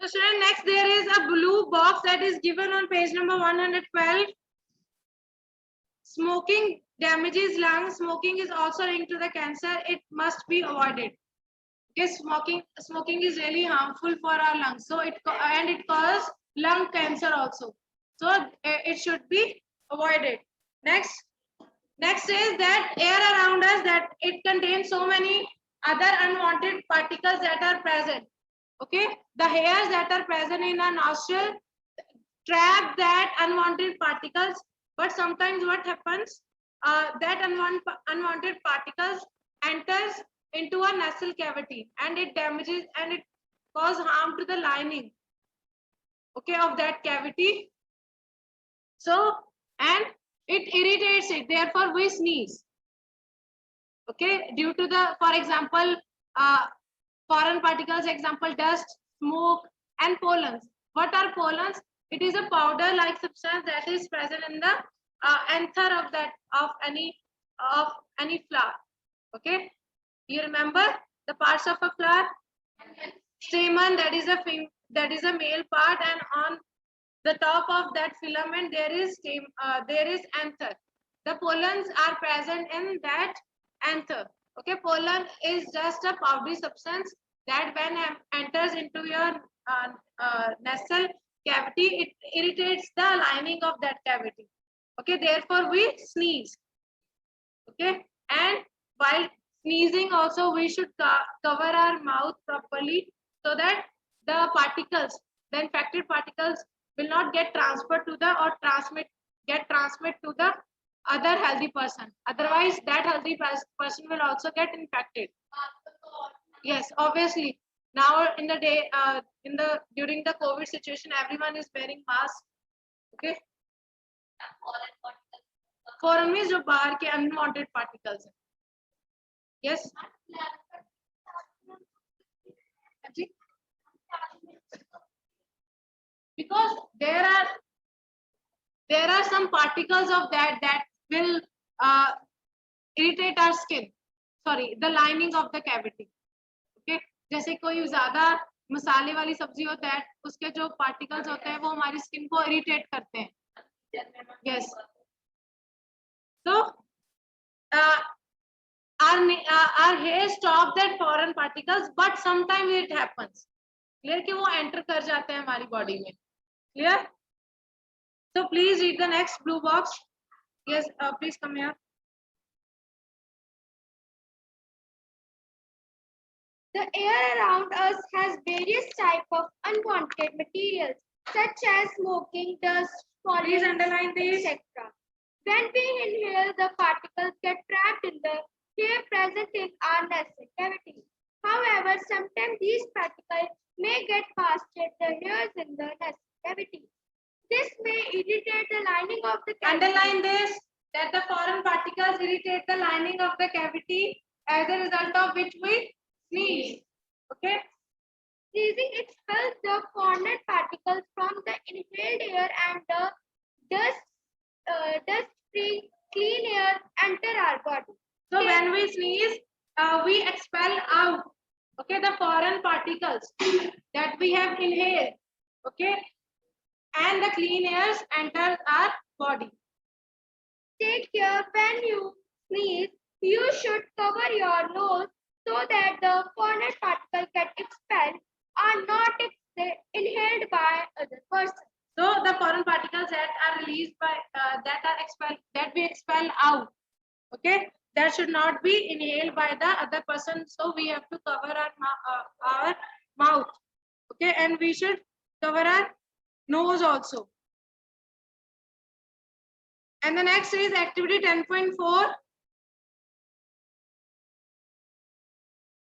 So student, next there is a blue box that is given on page number 112. Smoking damages lungs. Smoking is also linked to the cancer. It must be avoided. Okay, smoking is really harmful for our lungs. So it causes lung cancer also. So it should be avoided. Next is that air around us, that it contains so many other unwanted particles that are present. Okay, the hairs that are present in our nostril trap that unwanted particles, but sometimes what happens, that unwanted particles enters into a nasal cavity and it damages and it causes harm to the lining, okay, of that cavity. So, and it irritates it, therefore we sneeze. Okay, due to the, for example, foreign particles, example dust, smoke, and pollens. What are pollens? It is a powder-like substance that is present in the anther of any flower. Okay, you remember the parts of a flower? Stamen, that is a male part, and on the top of that filament there is anther. The pollens are present in that anther. Okay, pollen is just a powdery substance that when enters into your nasal cavity, it irritates the lining of that cavity. Okay, therefore we sneeze. Okay, and while sneezing also we should cover our mouth properly so that the particles, the infected particles, will not get transferred to the or transmit to the other healthy person. Otherwise, that healthy person will also get infected. Yes, obviously. Now in the day, during the COVID situation, everyone is wearing mask. Okay. Foreign में जो बाहर के unwanted particles हैं. Yes. Because there are some particles of that will irritate our skin. Sorry, the lining of the cavity. Okay, जैसे कोई ज्यादा मसाले वाली सब्जी होता है, उसके जो particles होते हैं वो हमारी skin को irritate करते हैं. Yes. So our hair stop that foreign particles, but sometimes it happens. Clear कि वो enter कर जाते हैं हमारी body में. Clear? So please read the next blue box. Yes, please come here. The air around us has various types of unwanted materials, such as smoking, dust, Please underline these. etc. When we inhale, the particles get trapped in the air present in our nasal cavity. However, sometimes these particles may get past the hairs in the nasal cavity. This may irritate the lining of the cavity. Underline this, that the foreign particles irritate the lining of the cavity, as a result of which we sneeze. Okay. Sneezing expels the foreign particles from the inhaled air and the dust-free clean air enter our body. So when we sneeze, we expel out, okay, the foreign particles that we have inhaled, okay, and the clean airs enter our body. Take care when you sneeze. You should cover your nose so that the foreign particles get expelled are not inhaled by other person. So the foreign particles that are released by that we expel out, okay, that should not be inhaled by the other person. So we have to cover our mouth, okay, and we should cover our nose also. And the next is activity 10.4.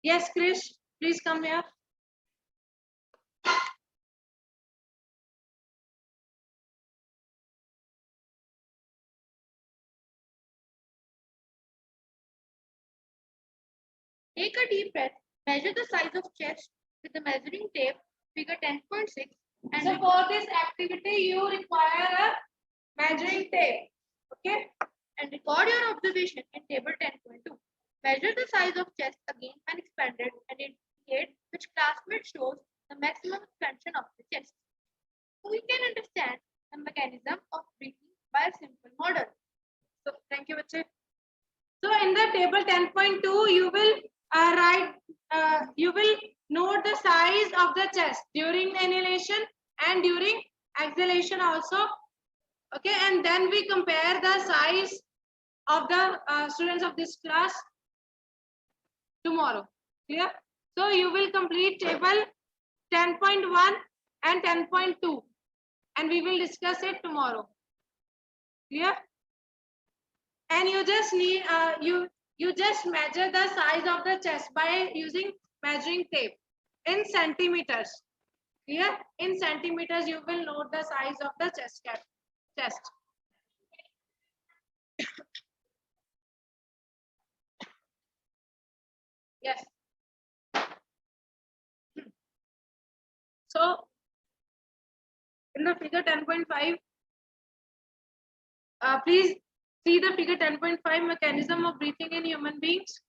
Yes, Krish, please come here. Take a deep breath. Measure the size of chest with the measuring tape, figure 10.6. And so for this activity, you require a measuring tape. Okay. And record your observation in table 10.2. Measure the size of chest again and expand it and indicate which classmate shows the maximum expansion of the chest. We can understand the mechanism of breathing by a simple model. So thank you, bache. So in the table 10.2, you will you will note the size of the chest during inhalation and during exhalation also. Okay, and then we compare the size of the students of this class tomorrow. Clear? So you will complete table 10.1 and 10.2, and we will discuss it tomorrow. Clear? And you just need you just measure the size of the chest by using measuring tape in centimeters. Clear? In centimeters, you will note the size of the chest. Yes. So in the figure 10.5, please see the figure 10.5 mechanism of breathing in human beings.